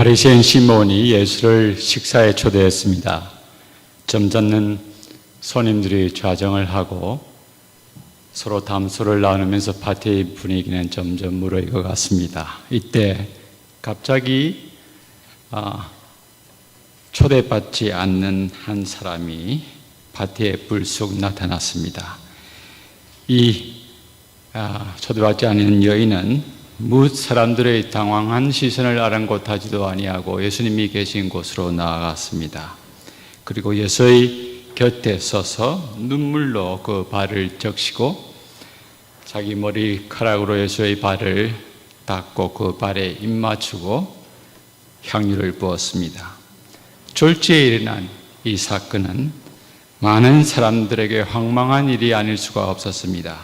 바리새인 시몬이 예수를 식사에 초대했습니다. 점잖는 손님들이 좌정을 하고 서로 담소를 나누면서 파티의 분위기는 점점 무르익어 갔습니다. 이때 갑자기 초대받지 않는 한 사람이 파티에 불쑥 나타났습니다. 이 초대받지 않은 여인은 뭇 사람들의 당황한 시선을 아랑곳하지도 아니하고 예수님이 계신 곳으로 나아갔습니다. 그리고 예수의 곁에 서서 눈물로 그 발을 적시고 자기 머리카락으로 예수의 발을 닦고 그 발에 입 맞추고 향유를 부었습니다. 졸지에 일어난 이 사건은 많은 사람들에게 황망한 일이 아닐 수가 없었습니다.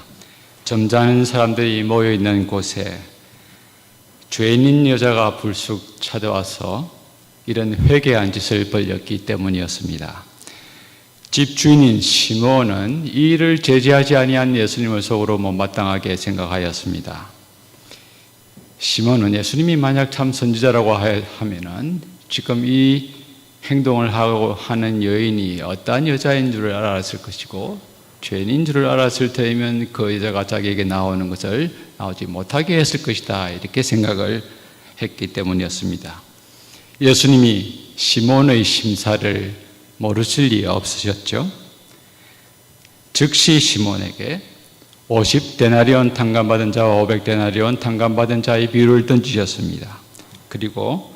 점잖은 사람들이 모여있는 곳에 죄인인 여자가 불쑥 찾아와서 이런 회개한 짓을 벌였기 때문이었습니다. 집주인인 시몬은 이 일을 제지하지 아니한 예수님을 속으로 못마땅하게 생각하였습니다. 시몬은 예수님이 만약 참 선지자라고 하면은 지금 이 행동을 하고 하는 여인이 어떠한 여자인 줄을 알았을 것이고 죄인인 줄을 알았을 테면 그 여자가 자기에게 나오는 것을 나오지 못하게 했을 것이다, 이렇게 생각을 했기 때문이었습니다. 예수님이 시몬의 심사를 모르실 리 없으셨죠. 즉시 시몬에게 50데나리온 탕감받은 자와 500데나리온 탕감받은 자의 비율을 던지셨습니다. 그리고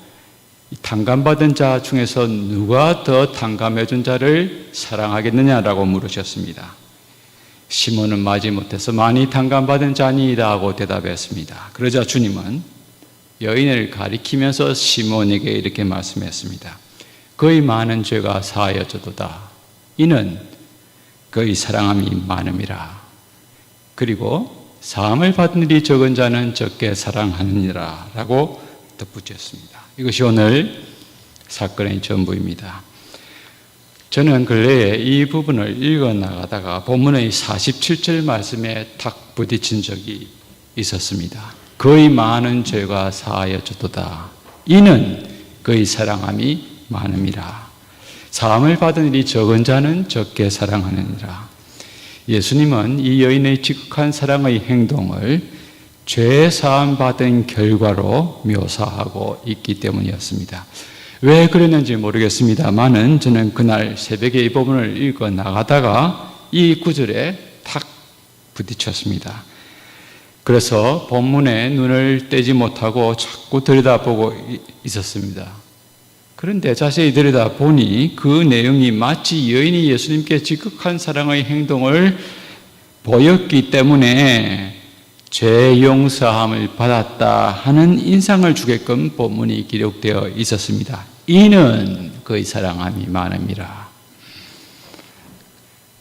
탕감받은 자 중에서 누가 더 탕감해준 자를 사랑하겠느냐라고 물으셨습니다. 시몬은 마지못해서 많이 탕감받은 자니이다 하고 대답했습니다. 그러자 주님은 여인을 가리키면서 시몬에게 이렇게 말씀했습니다. 그의 많은 죄가 사하여졌도다. 이는 그의 사랑함이 많음이라. 그리고 사함을 받은 일이 적은 자는 적게 사랑하느니라 라고 덧붙였습니다. 이것이 오늘 사건의 전부입니다. 저는 근래에 이 부분을 읽어 나가다가 본문의 47절 말씀에 탁 부딪힌 적이 있었습니다. 그의 많은 죄가 사하여졌도다. 이는 그의 사랑함이 많음이라. 사함을 받은 일이 적은 자는 적게 사랑하느니라. 예수님은 이 여인의 지극한 사랑의 행동을 죄 사함 받은 결과로 묘사하고 있기 때문이었습니다. 왜 그랬는지 모르겠습니다만은 저는 그날 새벽에 이 부분을 읽어 나가다가 이 구절에 탁 부딪혔습니다. 그래서 본문에 눈을 떼지 못하고 자꾸 들여다보고 있었습니다. 그런데 자세히 들여다보니 그 내용이 마치 여인이 예수님께 지극한 사랑의 행동을 보였기 때문에 죄 용서함을 받았다 하는 인상을 주게끔 본문이 기록되어 있었습니다. 이는 그의 사랑함이 많음이라.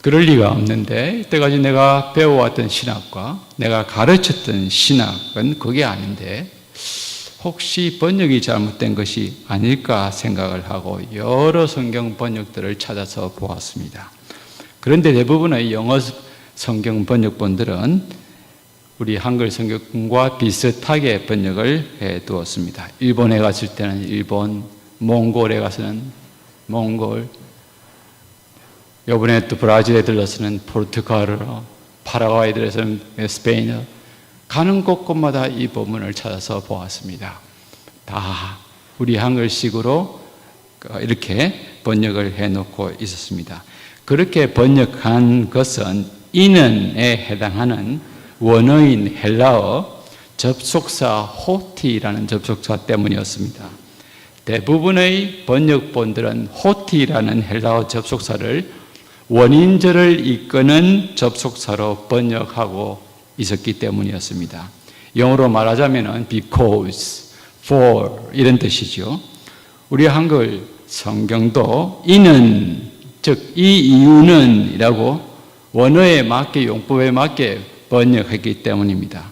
그럴 리가 없는데 이때까지 내가 배워왔던 신학과 내가 가르쳤던 신학은 그게 아닌데 혹시 번역이 잘못된 것이 아닐까 생각을 하고 여러 성경 번역들을 찾아서 보았습니다. 그런데 대부분의 영어 성경 번역본들은 우리 한글 성경과 비슷하게 번역을 해 두었습니다. 일본에 갔을 때는 일본, 몽골에 가서는 몽골, 이번에 또 브라질에 들러서는 포르투갈어, 파라과이에 들어서는 스페인어, 가는 곳곳마다 이 본문을 찾아서 보았습니다. 다 우리 한글식으로 이렇게 번역을 해놓고 있었습니다. 그렇게 번역한 것은 이는에 해당하는 원어인 헬라어 접속사 호티라는 접속사 때문이었습니다. 대부분의 번역본들은 호티라는 헬라어 접속사를 원인절을 이끄는 접속사로 번역하고 있었기 때문이었습니다. 영어로 말하자면 because, for 이런 뜻이죠. 우리 한글 성경도 이는, 즉 이 이유는 이라고 원어에 맞게 용법에 맞게 번역했기 때문입니다.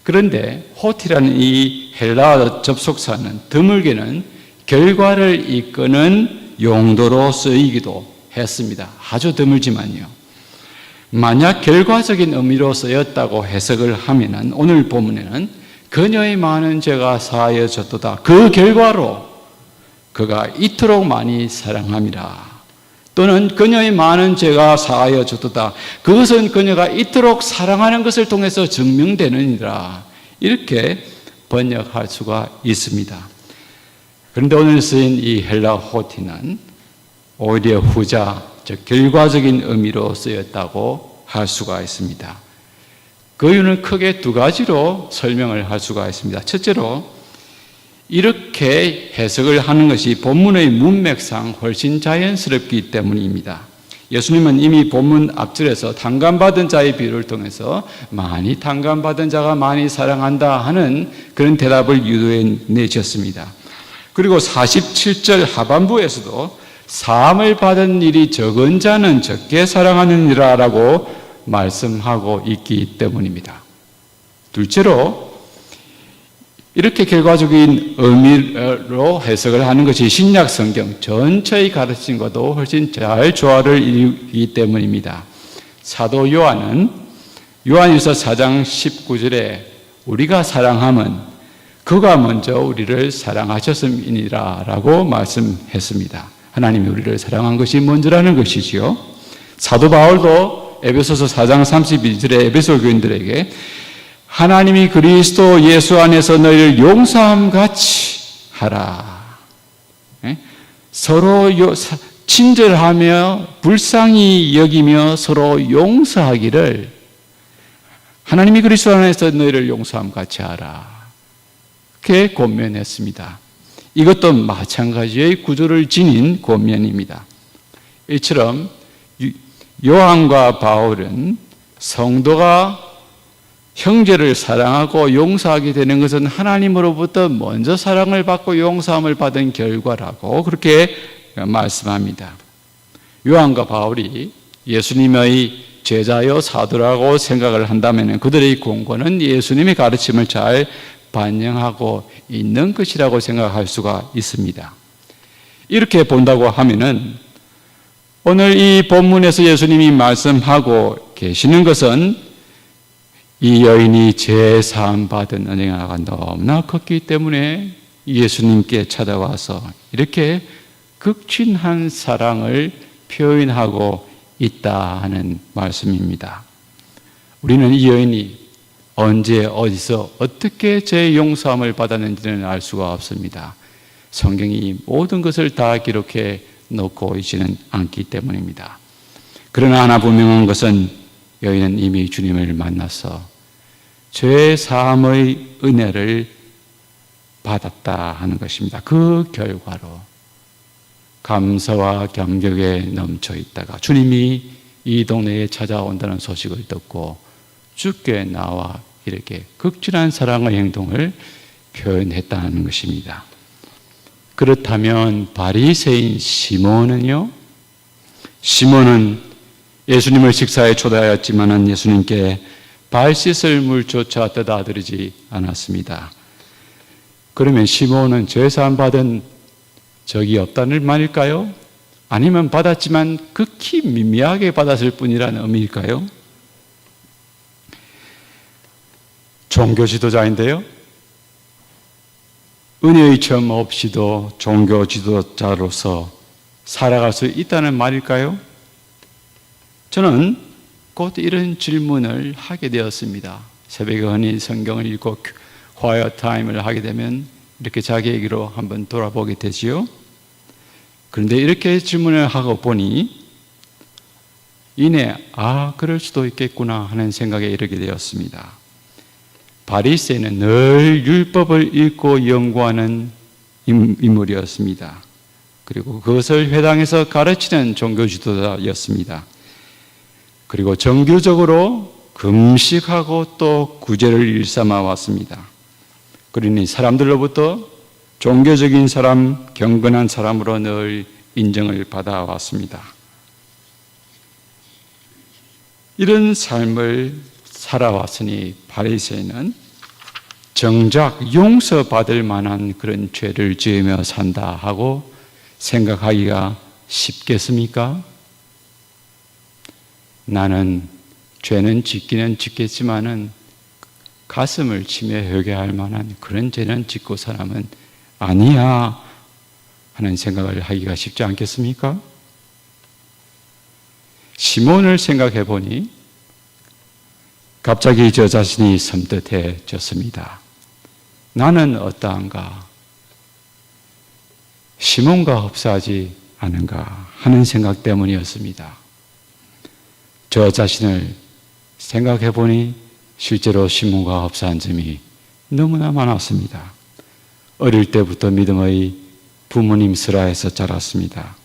그런데 호티라는 이 헬라어 접속사는 드물게는 결과를 이끄는 용도로 쓰이기도 했습니다. 아주 드물지만요. 만약 결과적인 의미로 쓰였다고 해석을 하면은 오늘 본문에는 그녀의 많은 죄가 사하여졌도다. 그 결과로 그가 이토록 많이 사랑함이라. 또는 그녀의 많은 죄가 사하여 줬도다. 그것은 그녀가 이토록 사랑하는 것을 통해서 증명되느니라. 이렇게 번역할 수가 있습니다. 그런데 오늘 쓰인 이 헬라 호티는 오히려 후자, 즉 결과적인 의미로 쓰였다고 할 수가 있습니다. 그 이유는 크게 두 가지로 설명을 할 수가 있습니다. 첫째로 이렇게 해석을 하는 것이 본문의 문맥상 훨씬 자연스럽기 때문입니다. 예수님은 이미 본문 앞절에서 탄감받은 자의 비유를 통해서 많이 탄감받은 자가 많이 사랑한다 하는 그런 대답을 유도해 내셨습니다. 그리고 47절 하반부에서도 사함을 받은 일이 적은 자는 적게 사랑하느니라 라고 말씀하고 있기 때문입니다. 둘째로 이렇게 결과적인 의미로 해석을 하는 것이 신약 성경 전체의 가르침과도 훨씬 잘 조화를 이루기 때문입니다. 사도 요한은 요한일서 4장 19절에 우리가 사랑함은 그가 먼저 우리를 사랑하셨음이니라 라고 말씀했습니다. 하나님이 우리를 사랑한 것이 먼저라는 것이지요. 사도 바울도 에베소서 4장 32절에 에베소 교인들에게 하나님이 그리스도 예수 안에서 너희를 용서함 같이 하라. 서로 친절하며 불쌍히 여기며 서로 용서하기를 하나님이 그리스도 안에서 너희를 용서함 같이 하라. 그렇게 권면했습니다. 이것도 마찬가지의 구조를 지닌 권면입니다. 이처럼 요한과 바울은 성도가 형제를 사랑하고 용서하게 되는 것은 하나님으로부터 먼저 사랑을 받고 용서함을 받은 결과라고 그렇게 말씀합니다. 요한과 바울이 예수님의 제자요 사도라고 생각을 한다면 그들의 공고는 예수님의 가르침을 잘 반영하고 있는 것이라고 생각할 수가 있습니다. 이렇게 본다고 하면은 오늘 이 본문에서 예수님이 말씀하고 계시는 것은 이 여인이 죄 사함 받은 은혜가 너무나 컸기 때문에 예수님께 찾아와서 이렇게 극진한 사랑을 표현하고 있다 하는 말씀입니다. 우리는 이 여인이 언제 어디서 어떻게 죄 용서함을 받았는지는 알 수가 없습니다. 성경이 모든 것을 다 기록해 놓고 있지는 않기 때문입니다. 그러나 하나 분명한 것은 여인은 이미 주님을 만나서 죄 사함의 은혜를 받았다 하는 것입니다. 그 결과로 감사와 감격에 넘쳐 있다가 주님이 이 동네에 찾아온다는 소식을 듣고 주께 나와 이렇게 극진한 사랑의 행동을 표현했다는 것입니다. 그렇다면 바리새인 시몬은요? 시몬은 예수님을 식사에 초대하였지만 예수님께 발 씻을 물조차 떠다드리지 않았습니다. 그러면 시몬은 죄사함 받은 적이 없다는 말일까요? 아니면 받았지만 극히 미미하게 받았을 뿐이라는 의미일까요? 종교 지도자인데요. 은혜의 점 없이도 종교 지도자로서 살아갈 수 있다는 말일까요? 저는 곧 이런 질문을 하게 되었습니다. 새벽에 흔히 성경을 읽고 화이어 타임을 하게 되면 이렇게 자기에게로 한번 돌아보게 되지요. 그런데 이렇게 질문을 하고 보니 이내 그럴 수도 있겠구나 하는 생각에 이르게 되었습니다. 바리새인은 늘 율법을 읽고 연구하는 인물이었습니다. 그리고 그것을 회당에서 가르치는 종교 지도자였습니다. 그리고 정규적으로 금식하고 또 구제를 일삼아 왔습니다. 그러니 사람들로부터 종교적인 사람, 경건한 사람으로 늘 인정을 받아왔습니다. 이런 삶을 살아왔으니 바리새인은 정작 용서받을 만한 그런 죄를 지으며 산다 하고 생각하기가 쉽겠습니까? 나는 죄는 짓기는 짓겠지만은 가슴을 치며 회개할 만한 그런 죄는 짓고 사람은 아니야 하는 생각을 하기가 쉽지 않겠습니까? 시몬을 생각해 보니 갑자기 저 자신이 섬뜩해졌습니다. 나는 어떠한가? 시몬과 흡사하지 않은가 하는 생각 때문이었습니다. 저 자신을 생각해 보니 실제로 시몬과 흡사한 점이 너무나 많았습니다. 어릴 때부터 믿음의 부모님 슬하에서 자랐습니다.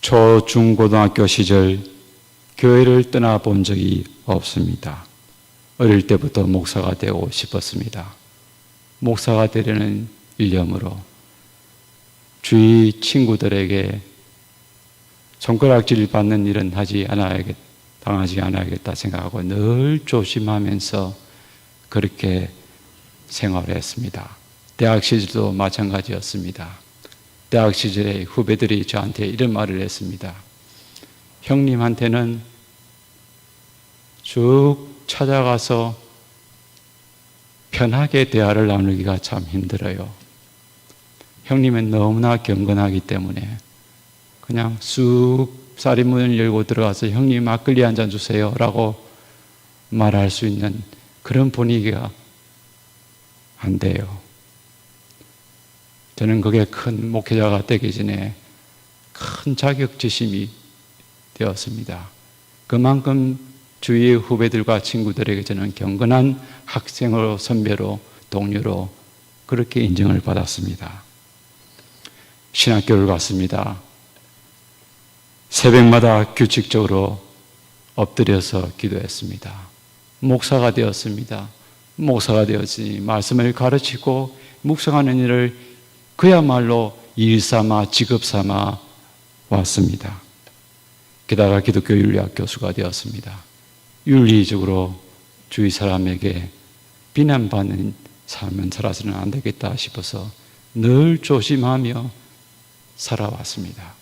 초, 중, 고등학교 시절 교회를 떠나본 적이 없습니다. 어릴 때부터 목사가 되고 싶었습니다. 목사가 되려는 일념으로 주위 친구들에게 손가락질 받는 일은 당하지 않아야겠다 생각하고 늘 조심하면서 그렇게 생활을 했습니다. 대학 시절도 마찬가지였습니다. 대학 시절에 후배들이 저한테 이런 말을 했습니다. 형님한테는 쭉 찾아가서 편하게 대화를 나누기가 참 힘들어요. 형님은 너무나 경건하기 때문에 그냥 쑥 사리문을 열고 들어가서 형님 막걸리 한 잔 주세요 라고 말할 수 있는 그런 분위기가 안 돼요. 저는 그게 큰 목회자가 되기 전에 큰 자격지심이 되었습니다. 그만큼 주위의 후배들과 친구들에게 저는 경건한 학생으로, 선배로, 동료로 그렇게 인정을 받았습니다. 신학교를 갔습니다. 새벽마다 규칙적으로 엎드려서 기도했습니다. 목사가 되었습니다. 목사가 되었으니 말씀을 가르치고 묵상하는 일을 그야말로 일 삼아 직업 삼아 왔습니다. 게다가 기독교 윤리학 교수가 되었습니다. 윤리적으로 주위 사람에게 비난받는 삶은 살아서는 안 되겠다 싶어서 늘 조심하며 살아왔습니다.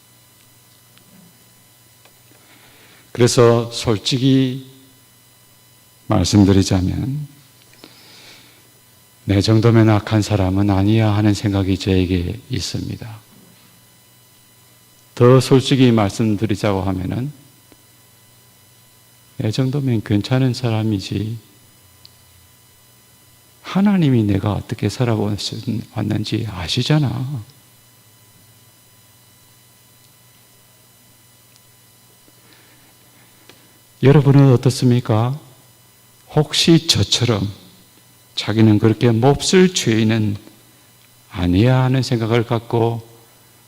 그래서 솔직히 말씀드리자면 내 정도면 악한 사람은 아니야 하는 생각이 저에게 있습니다. 더 솔직히 말씀드리자고 하면은 내 정도면 괜찮은 사람이지 하나님이 내가 어떻게 살아왔는지 아시잖아. 여러분은 어떻습니까? 혹시 저처럼 자기는 그렇게 몹쓸 죄인은 아니야 하는 생각을 갖고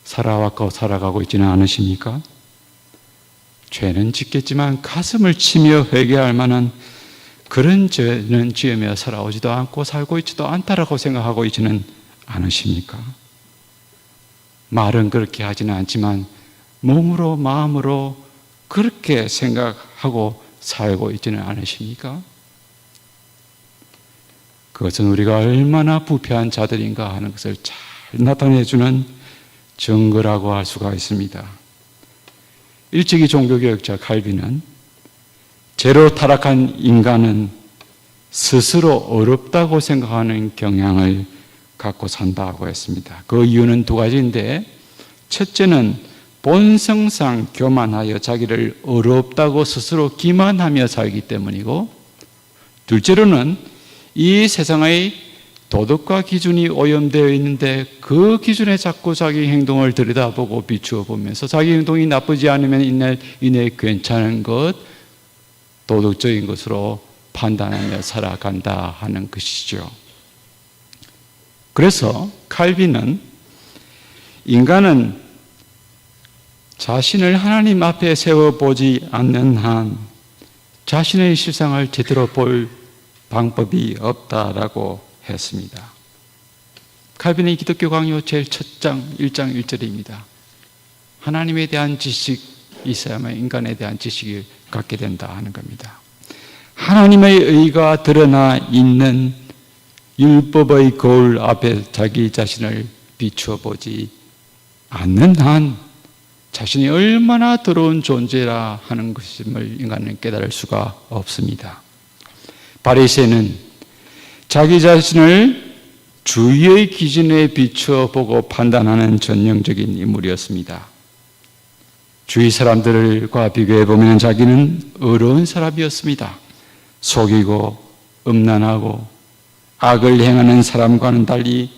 살아왔고 살아가고 있지는 않으십니까? 죄는 짓겠지만 가슴을 치며 회개할 만한 그런 죄는 지으며 살아오지도 않고 살고 있지도 않다라고 생각하고 있지는 않으십니까? 말은 그렇게 하지는 않지만 몸으로 마음으로 그렇게 생각하고 살고 있지는 않으십니까? 그것은 우리가 얼마나 부패한 자들인가 하는 것을 잘 나타내주는 증거라고 할 수가 있습니다. 일찍이 종교개혁자 칼빈은 죄로 타락한 인간은 스스로 어렵다고 생각하는 경향을 갖고 산다고 했습니다. 그 이유는 두 가지인데, 첫째는 본성상 교만하여 자기를 어렵다고 스스로 기만하며 살기 때문이고, 둘째로는 이 세상의 도덕과 기준이 오염되어 있는데 그 기준에 자꾸 자기 행동을 들여다보고 비추어 보면서 자기 행동이 나쁘지 않으면 이내 괜찮은 것, 도덕적인 것으로 판단하며 살아간다 하는 것이죠. 그래서 칼빈은 인간은 자신을 하나님 앞에 세워보지 않는 한 자신의 실상을 제대로 볼 방법이 없다라고 했습니다. 칼빈의 기독교 강요 제일 첫 장 1장 1절입니다. 하나님에 대한 지식이 있어야만 인간에 대한 지식을 갖게 된다 하는 겁니다. 하나님의 의가 드러나 있는 율법의 거울 앞에 자기 자신을 비추어 보지 않는 한 자신이 얼마나 더러운 존재라 하는 것임을 인간은 깨달을 수가 없습니다. 바리새인은 자기 자신을 주위의 기준에 비추어 보고 판단하는 전형적인 인물이었습니다. 주위 사람들과 비교해 보면 자기는 어려운 사람이었습니다. 속이고 음란하고 악을 행하는 사람과는 달리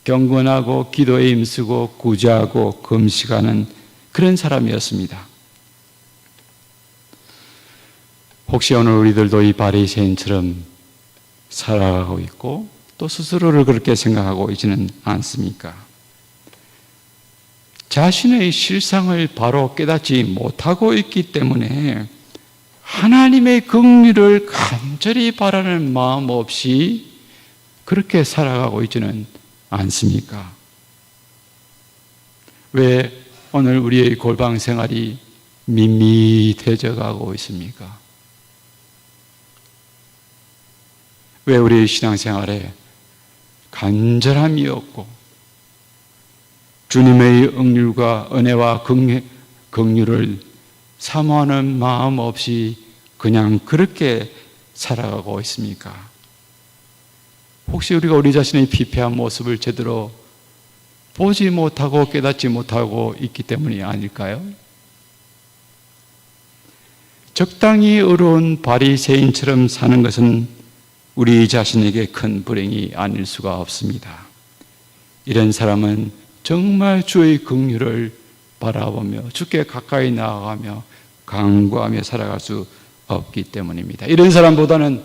경건하고 기도에 힘쓰고 구제하고 금식하는 그런 사람이었습니다. 혹시 오늘 우리들도 이 바리새인처럼 살아가고 있고 또 스스로를 그렇게 생각하고 있지는 않습니까? 자신의 실상을 바로 깨닫지 못하고 있기 때문에 하나님의 긍휼을 간절히 바라는 마음 없이 그렇게 살아가고 있지는 않습니까? 왜 오늘 우리의 골방 생활이 밋밋해져 가고 있습니까? 왜 우리의 신앙생활에 간절함이 없고 주님의 긍휼과 은혜와 긍휼을 사모하는 마음 없이 그냥 그렇게 살아가고 있습니까? 혹시 우리가 우리 자신의 피폐한 모습을 제대로 보지 못하고 깨닫지 못하고 있기 때문이 아닐까요? 적당히 어려운 바리새인처럼 사는 것은 우리 자신에게 큰 불행이 아닐 수가 없습니다. 이런 사람은 정말 주의 긍휼을 바라보며 주께 가까이 나아가며 간구하며 살아갈 수 없기 때문입니다. 이런 사람보다는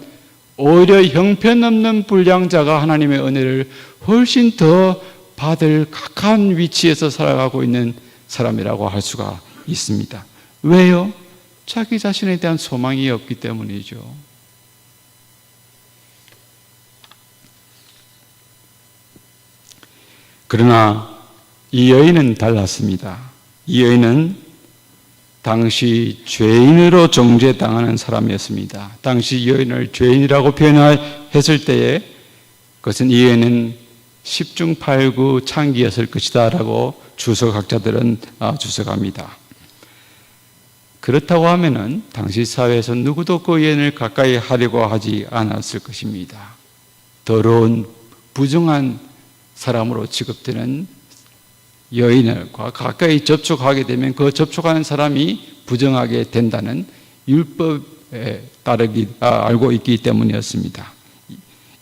오히려 형편없는 불량자가 하나님의 은혜를 훨씬 더 받을 각한 위치에서 살아가고 있는 사람이라고 할 수가 있습니다. 왜요? 자기 자신에 대한 소망이 없기 때문이죠. 그러나 이 여인은 달랐습니다. 이 여인은 당시 죄인으로 정죄당하는 사람이었습니다. 당시 여인을 죄인이라고 표현했을 때에 그것은 이 여인은 10중 8구 창기였을 것이다 라고 주석학자들은 주석합니다. 그렇다고 하면은 당시 사회에서 누구도 그 여인을 가까이 하려고 하지 않았을 것입니다. 더러운 부정한 사람으로 취급되는 여인과 가까이 접촉하게 되면 그 접촉하는 사람이 부정하게 된다는 율법에 알고 있기 때문이었습니다.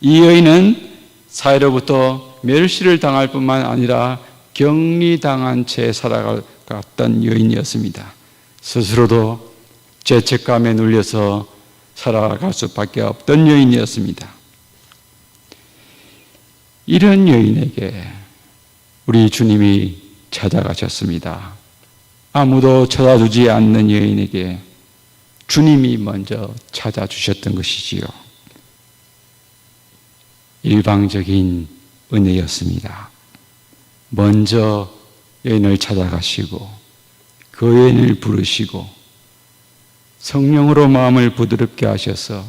이 여인은 사회로부터 멸시를 당할 뿐만 아니라 격리당한 채 살아갔던 여인이었습니다. 스스로도 죄책감에 눌려서 살아갈 수밖에 없던 여인이었습니다. 이런 여인에게 우리 주님이 찾아가셨습니다. 아무도 찾아주지 않는 여인에게 주님이 먼저 찾아주셨던 것이지요. 일방적인 은혜였습니다. 먼저 여인을 찾아가시고 그 여인을 부르시고 성령으로 마음을 부드럽게 하셔서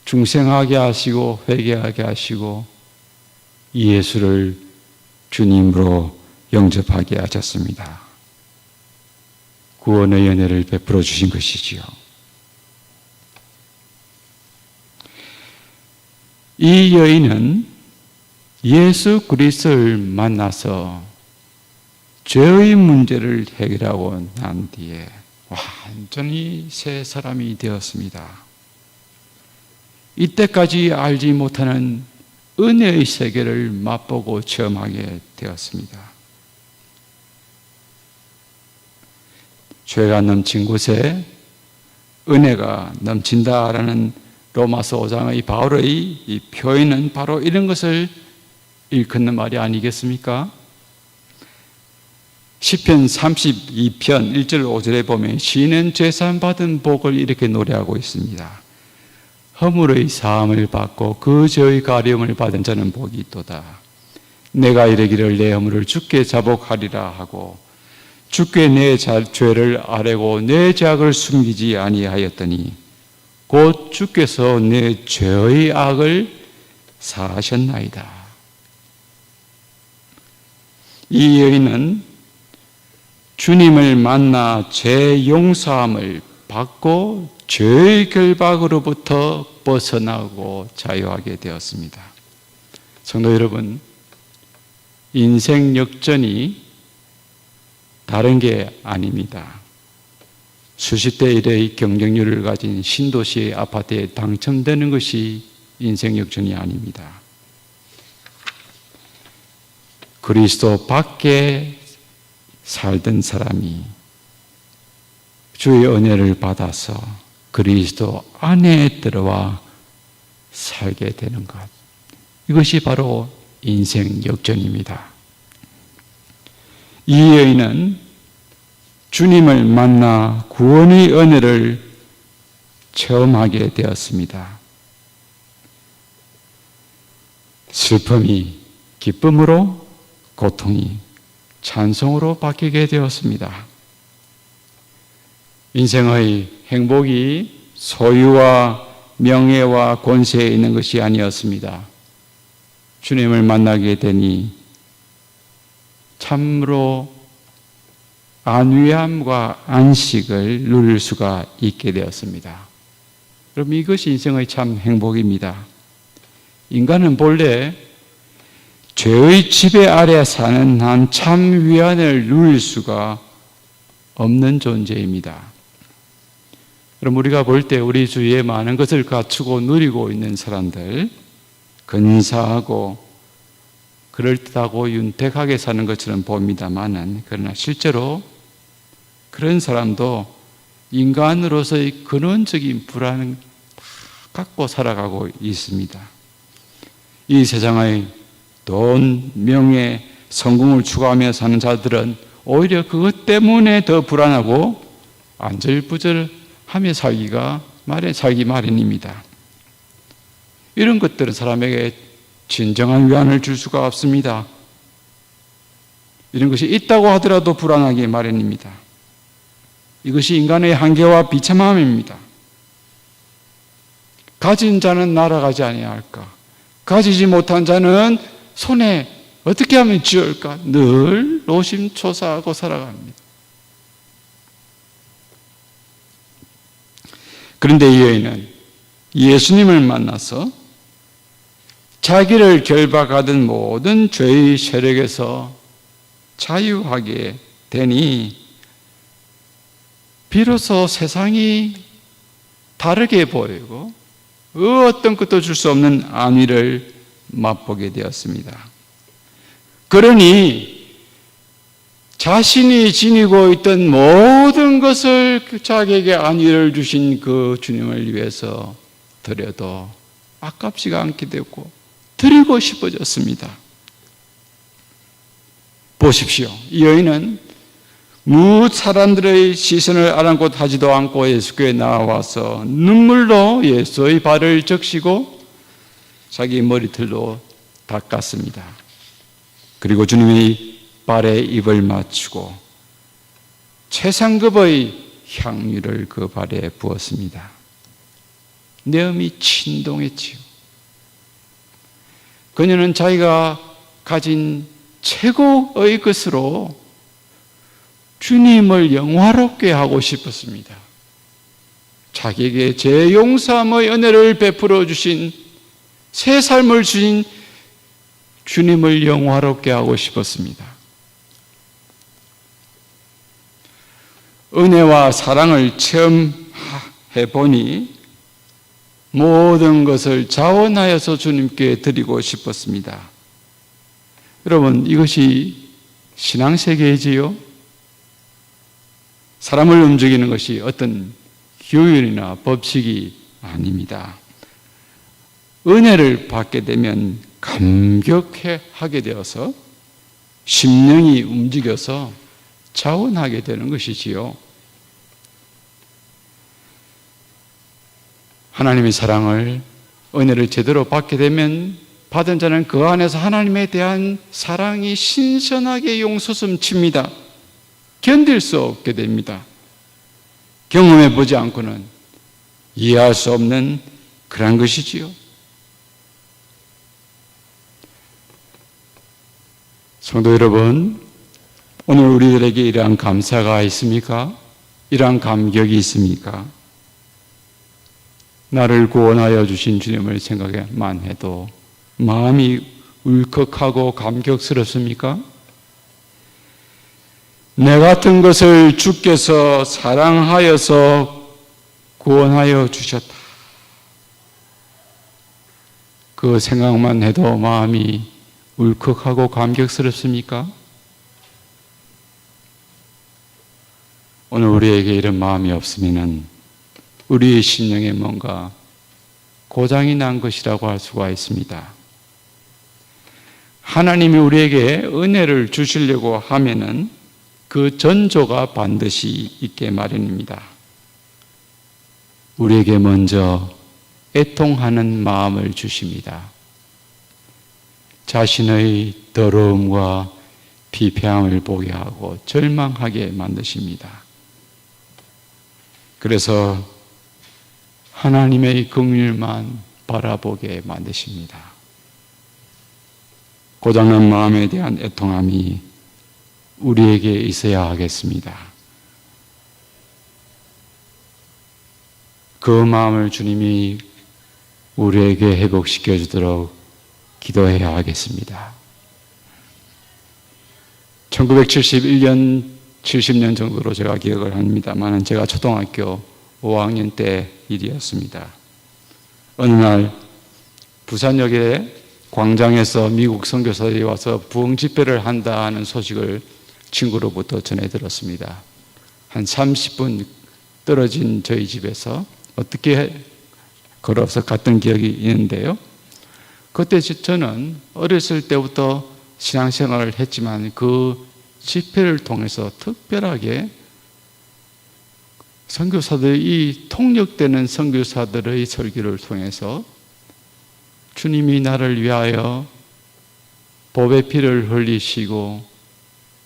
중생하게 하시고 회개하게 하시고 예수를 주님으로 영접하게 하셨습니다. 구원의 은혜를 베풀어 주신 것이지요. 이 여인은 예수 그리스도를 만나서 죄의 문제를 해결하고 난 뒤에 완전히 새 사람이 되었습니다. 이때까지 알지 못하는 은혜의 세계를 맛보고 체험하게 되었습니다. 죄가 넘친 곳에 은혜가 넘친다라는 로마서 5장의 바울의 이 표현은 바로 이런 것을 일컫는 말이 아니겠습니까? 시편 32편 1절 5절에 보면 시인은 죄산 받은 복을 이렇게 노래하고 있습니다. 허물의 사함을 받고 그 죄의 가려움을 받은 자는 복이 있도다. 내가 이르기를 내 허물을 주께 자복하리라 하고 주께 내 죄를 아뢰고 내 죄악을 숨기지 아니하였더니 곧 주께서 내 죄의 악을 사하셨나이다. 이 여인은 주님을 만나 죄 용서함을 받고 죄의 결박으로부터 벗어나고 자유하게 되었습니다. 성도 여러분, 인생 역전이 다른 게 아닙니다. 수십 대 1의 경쟁률을 가진 신도시의 아파트에 당첨되는 것이 인생 역전이 아닙니다. 그리스도 밖에 살던 사람이 주의 은혜를 받아서 그리스도 안에 들어와 살게 되는 것. 이것이 바로 인생 역전입니다. 이 여인은 주님을 만나 구원의 은혜를 체험하게 되었습니다. 슬픔이 기쁨으로, 고통이 찬송으로 바뀌게 되었습니다. 인생의 행복이 소유와 명예와 권세에 있는 것이 아니었습니다. 주님을 만나게 되니 참으로 안위함과 안식을 누릴 수가 있게 되었습니다. 여러분, 이것이 인생의 참 행복입니다. 인간은 본래 죄의 지배 아래 사는 한 참 위안을 누릴 수가 없는 존재입니다. 그럼 우리가 볼 때 우리 주위에 많은 것을 갖추고 누리고 있는 사람들, 근사하고 그럴듯하고 윤택하게 사는 것처럼 보입니다만은, 그러나 실제로 그런 사람도 인간으로서의 근원적인 불안을 갖고 살아가고 있습니다. 이 세상의 돈, 명예, 성공을 추구하며 사는 자들은 오히려 그것 때문에 더 불안하고 안절부절하며 살기 마련입니다. 이런 것들은 사람에게 진정한 위안을 줄 수가 없습니다. 이런 것이 있다고 하더라도 불안하기 마련입니다. 이것이 인간의 한계와 비참함입니다. 가진 자는 날아가지 아니할까? 가지지 못한 자는 손에 어떻게 하면 쥐을까? 늘 노심초사하고 살아갑니다. 그런데 이 여인은 예수님을 만나서 자기를 결박하던 모든 죄의 세력에서 자유하게 되니 비로소 세상이 다르게 보이고 어떤 것도 줄 수 없는 안위를 맛보게 되었습니다. 그러니 자신이 지니고 있던 모든 것을 자기에게 안위를 주신 그 주님을 위해서 드려도 아깝지가 않게 되었고 드리고 싶어졌습니다. 보십시오. 이 여인은 무엇 사람들의 시선을 아랑곳하지도 않고 예수께 나와서 눈물로 예수의 발을 적시고 자기 머리털로 닦았습니다. 그리고 주님의 발에 입을 맞추고 최상급의 향유를 그 발에 부었습니다. 내음이 진동했지요. 그녀는 자기가 가진 최고의 것으로 주님을 영화롭게 하고 싶었습니다. 자기에게 죄 용서함의 은혜를 베풀어 주신, 새 삶을 주신 주님을 영화롭게 하고 싶었습니다. 은혜와 사랑을 체험해 보니 모든 것을 자원하여서 주님께 드리고 싶었습니다. 여러분, 이것이 신앙세계이지요? 사람을 움직이는 것이 어떤 규율이나 법칙이 아닙니다. 은혜를 받게 되면 감격하게 되어서 심령이 움직여서 자원하게 되는 것이지요. 하나님의 사랑을, 은혜를 제대로 받게 되면 받은 자는 그 안에서 하나님에 대한 사랑이 신선하게 용솟음칩니다. 견딜 수 없게 됩니다. 경험해 보지 않고는 이해할 수 없는 그런 것이지요. 성도 여러분, 오늘 우리들에게 이러한 감사가 있습니까? 이러한 감격이 있습니까? 나를 구원하여 주신 주님을 생각만 해도 마음이 울컥하고 감격스럽습니까? 내 같은 것을 주께서 사랑하여서 구원하여 주셨다. 그 생각만 해도 마음이 울컥하고 감격스럽습니까? 오늘 우리에게 이런 마음이 없으면 우리의 심령에 뭔가 고장이 난 것이라고 할 수가 있습니다. 하나님이 우리에게 은혜를 주시려고 하면은 그 전조가 반드시 있게 마련입니다. 우리에게 먼저 애통하는 마음을 주십니다. 자신의 더러움과 비폐함을 보게 하고 절망하게 만드십니다. 그래서 하나님의 긍휼만 바라보게 만드십니다. 고장난 마음에 대한 애통함이 우리에게 있어야 하겠습니다. 그 마음을 주님이 우리에게 회복시켜 주도록 기도해야 하겠습니다. 1971년, 70년 정도로 제가 기억을 합니다만 제가 초등학교 5학년 때 일이었습니다. 어느 날 부산역에 광장에서 미국 선교사들이 와서 부흥 집회를 한다 하는 소식을 친구로부터 전해 들었습니다. 한 30분 떨어진 저희 집에서 어떻게 걸어서 갔던 기억이 있는데요. 그때 저는 어렸을 때부터 신앙생활을 했지만 그 집회를 통해서 특별하게 선교사들의 이 통역되는 선교사들의 설교를 통해서 주님이 나를 위하여 보배 피를 흘리시고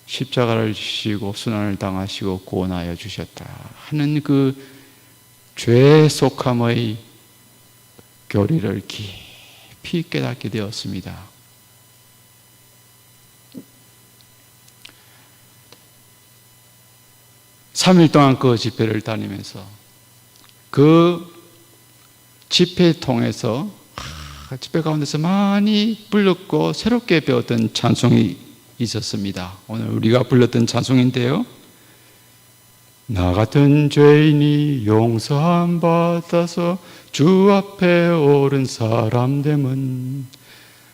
십자가를 지시고 순환을 당하시고 구원하여 주셨다 하는 그 죄 속함의 교리를 깊이 깨닫게 되었습니다. (3일) 동안 그 집회를 다니면서 그 집회 통해서 집회 가운데서 많이 불렀고 새롭게 배웠던 찬송이 있었습니다. 오늘 우리가 불렀던 찬송인데요. 나 같은 죄인이 용서함 받아서 주 앞에 오른 사람 됨은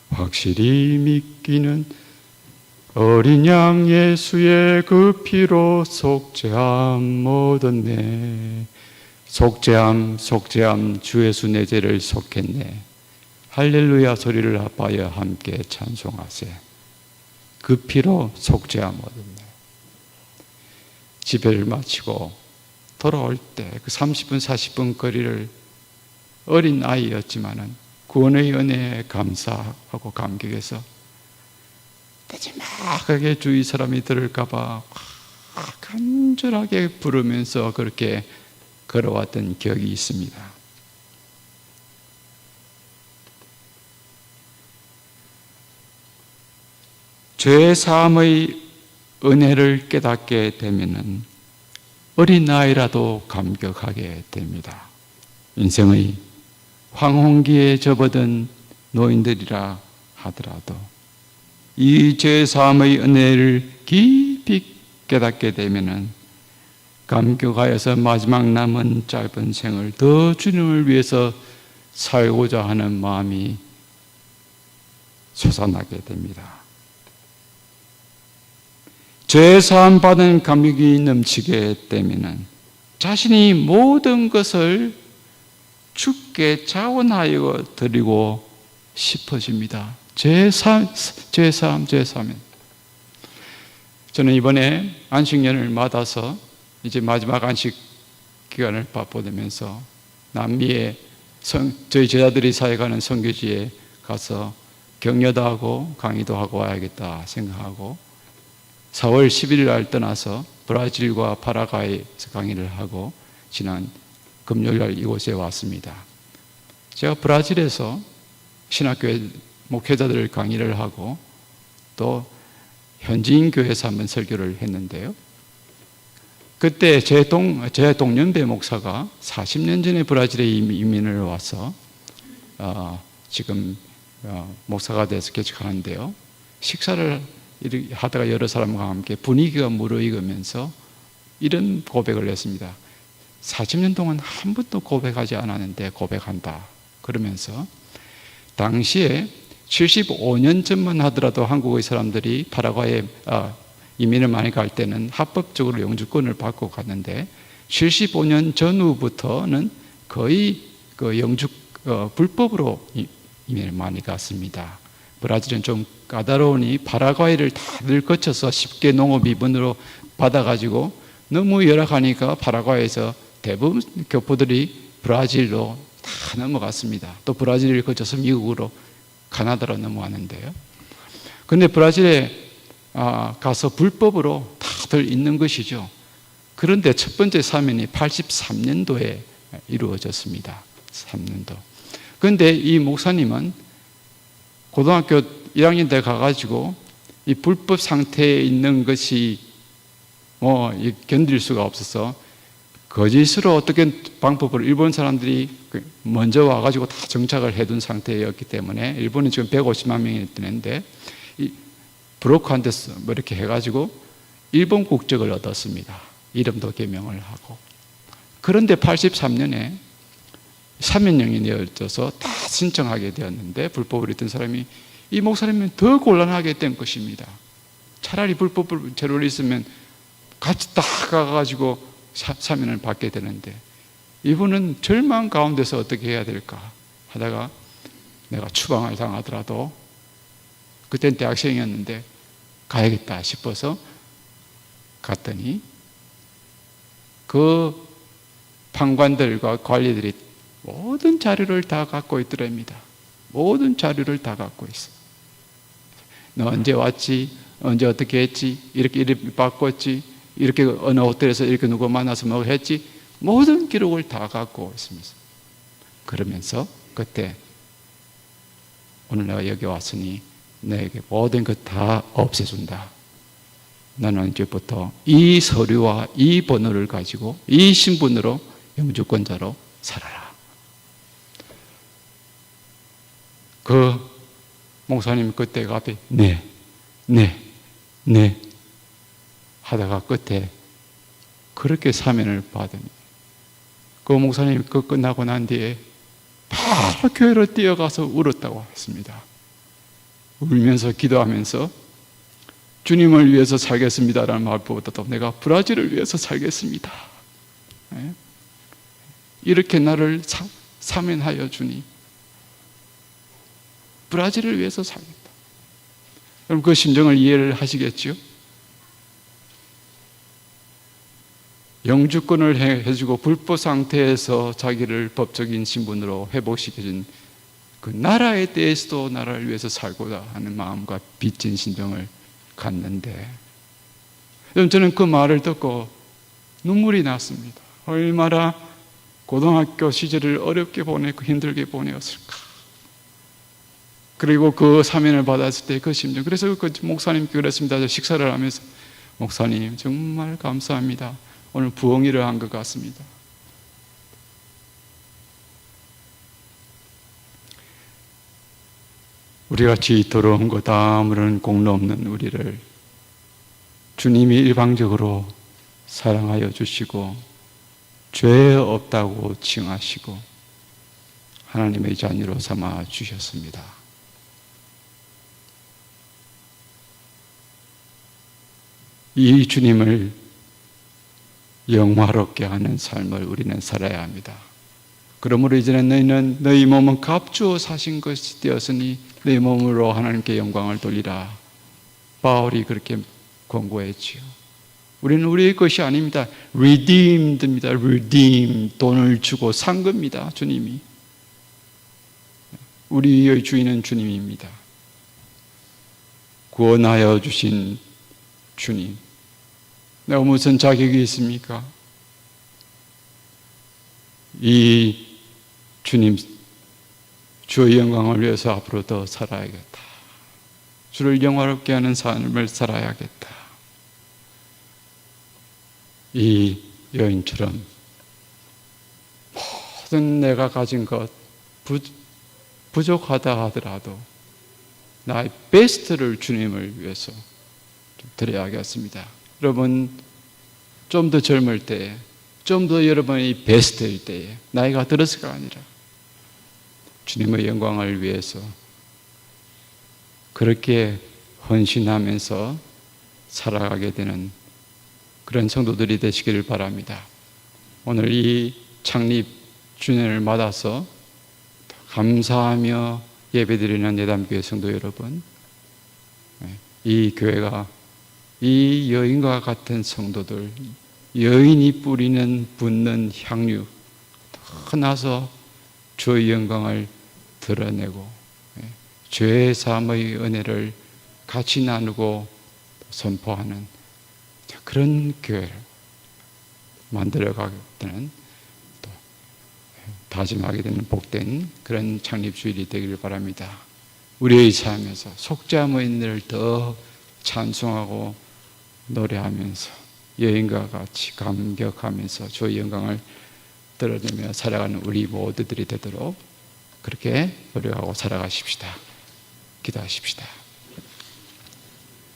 확실히 믿기는 어린 양 예수의 그 피로 속죄함 얻었네. 속죄함 주 예수 내 죄를 속했네. 할렐루야 소리를 합하여 함께 찬송하세. 그 피로 속죄함 얻었네. 집회를 마치고 돌아올 때 그 30분 40분 거리를 어린 아이였지만은 구원의 은혜에 감사하고 감격해서 마지막하게 주위 사람이 들을까봐 간절하게 부르면서 그렇게 걸어왔던 기억이 있습니다. 죄 사함의 은혜를 깨닫게 되면은 어린아이라도 감격하게 됩니다. 인생의 황혼기에 접어든 노인들이라 하더라도 이 죄 사함의 은혜를 깊이 깨닫게 되면은 감격하여서 마지막 남은 짧은 생을 더 주님을 위해서 살고자 하는 마음이 솟아나게 됩니다. 죄 사함 받은 감격이 넘치게 되면은 자신이 모든 것을 주께 자원하여 드리고 싶어집니다. 죄 사함. 저는 이번에 안식년을 맞아서 이제 마지막 안식 기간을 바쁘면서 남미에 저희 제자들이 사역하는 선교지에 가서 격려도 하고 강의도 하고 와야겠다 생각하고 4월 11일 날 떠나서 브라질과 파라과이에서 강의를 하고 지난 금요일 날 이곳에 왔습니다. 제가 브라질에서 신학교에 목회자들 강의를 하고 또 현지인 교회에서 한번 설교를 했는데요. 그때 제 동년배 목사가 40년 전에 브라질에 이민을 와서 지금 목사가 돼서 개척하는데요. 식사를 하다가 여러 사람과 함께 분위기가 무르익으면서 이런 고백을 했습니다. 40년 동안 한 번도 고백하지 않았는데 고백한다. 그러면서 당시에 75년 전만 하더라도 한국의 사람들이 파라과이에 이민을 많이 갈 때는 합법적으로 영주권을 받고 갔는데 75년 전후부터는 거의 불법으로 이민을 많이 갔습니다. 브라질은 좀 까다로우니 파라과이를 다들 거쳐서 쉽게 농업이분으로 받아가지고 너무 열악하니까 파라과이에서 대부분 교포들이 브라질로 다 넘어갔습니다. 또 브라질을 거쳐서 미국으로 카나다로 넘어왔는데요. 그런데 브라질에 가서 불법으로 다들 있는 것이죠. 그런데 첫 번째 사면이 83년도에 이루어졌습니다. 3년도. 그런데 이 목사님은 고등학교 1학년 때 가가지고 이 불법 상태에 있는 것이 견딜 수가 없어서 거짓으로 어떻게 방법으로 일본 사람들이 먼저 와가지고 다 정착을 해둔 상태였기 때문에 일본은 지금 150만 명이 되는데 브로커한테 이렇게 해가지고 일본 국적을 얻었습니다. 이름도 개명을 하고. 그런데 83년에 사면령이 내어져서 다 신청하게 되었는데 불법으로 있던 사람이 이 목사님은 더 곤란하게 된 것입니다. 차라리 불법으로 재료를 있으면 같이 다 가가지고 사면을 받게 되는데 이분은 절망 가운데서 어떻게 해야 될까 하다가 내가 추방을 당하더라도 그땐 대학생이었는데 가야겠다 싶어서 갔더니 그 판관들과 관리들이 모든 자료를 다 갖고 있더랍니다. 모든 자료를 다 갖고 있어. 너 언제 왔지? 언제 어떻게 했지? 이렇게 바꿨지? 이렇게 어느 호텔에서 이렇게 누구 만나서 뭐 했지? 모든 기록을 다 갖고 있습니다. 그러면서 그때 오늘 내가 여기 왔으니 너에게 모든 것 다 없애준다. 너는 이제부터 이 서류와 이 번호를 가지고 이 신분으로 영주권자로 살아라. 그 목사님 그때 앞에 네 하다가 끝에 그렇게 사면을 받으니 그 목사님이 그 끝나고 난 뒤에 바로 교회로 뛰어가서 울었다고 했습니다. 울면서 기도하면서 주님을 위해서 살겠습니다라는 말보다도 내가 브라질을 위해서 살겠습니다. 이렇게 나를 사면하여 주니 브라질을 위해서 살겠다. 그럼 그 심정을 이해를 하시겠죠? 영주권을 해주고 불법 상태에서 자기를 법적인 신분으로 회복시켜준 그 나라에 대해서도 나라를 위해서 살고자 하는 마음과 빚진 심정을 갖는데 저는 그 말을 듣고 눈물이 났습니다. 얼마나 고등학교 시절을 어렵게 보내고 힘들게 보내었을까. 그리고 그 사면을 받았을 때 그 심정. 그래서 그 목사님께 그랬습니다. 식사를 하면서 목사님 정말 감사합니다. 오늘 부엉이를 한 것 같습니다. 우리같이 더러운 것 아무런 공로 없는 우리를 주님이 일방적으로 사랑하여 주시고 죄 없다고 칭하시고 하나님의 자녀로 삼아 주셨습니다. 이 주님을 영화롭게 하는 삶을 우리는 살아야 합니다. 그러므로 이제는 너희는 너희 몸은 값주어 사신 것이 되었으니 너희 몸으로 하나님께 영광을 돌리라. 바울이 그렇게 권고했지요. 우리는 우리의 것이 아닙니다. redeemed입니다. redeem, 돈을 주고 산 겁니다. 주님이. 우리의 주인은 주님입니다. 구원하여 주신 주님. 내가 무슨 자격이 있습니까? 이 주님, 주의 영광을 위해서 앞으로 더 살아야겠다. 주를 영화롭게 하는 삶을 살아야겠다. 이 여인처럼 모든 내가 가진 것 부족하다 하더라도 나의 베스트를 주님을 위해서 좀 드려야겠습니다. 여러분, 좀 더 젊을 때, 좀 더 여러분이 베스트일 때에, 나이가 들어서가 아니라 주님의 영광을 위해서 그렇게 헌신하면서 살아가게 되는 그런 성도들이 되시기를 바랍니다. 오늘 이 창립 주년을 맞아서 감사하며 예배드리는 예담교회 성도 여러분, 이 교회가 이 여인과 같은 성도들, 여인이 뿌리는 붓는 향유 더 나서 주의 영광을 드러내고 죄 사함의 은혜를 같이 나누고 선포하는 그런 교회를 만들어가는, 또 다짐하게 되는 복된 그런 창립주일이 되기를 바랍니다. 우리의 삶에서 속죄함의 은혜를 더 찬송하고 노래하면서 여인과 같이 감격하면서 주의 영광을 드러내며 살아가는 우리 모두들이 되도록 그렇게 노력하고 살아가십시다. 기도하십시다.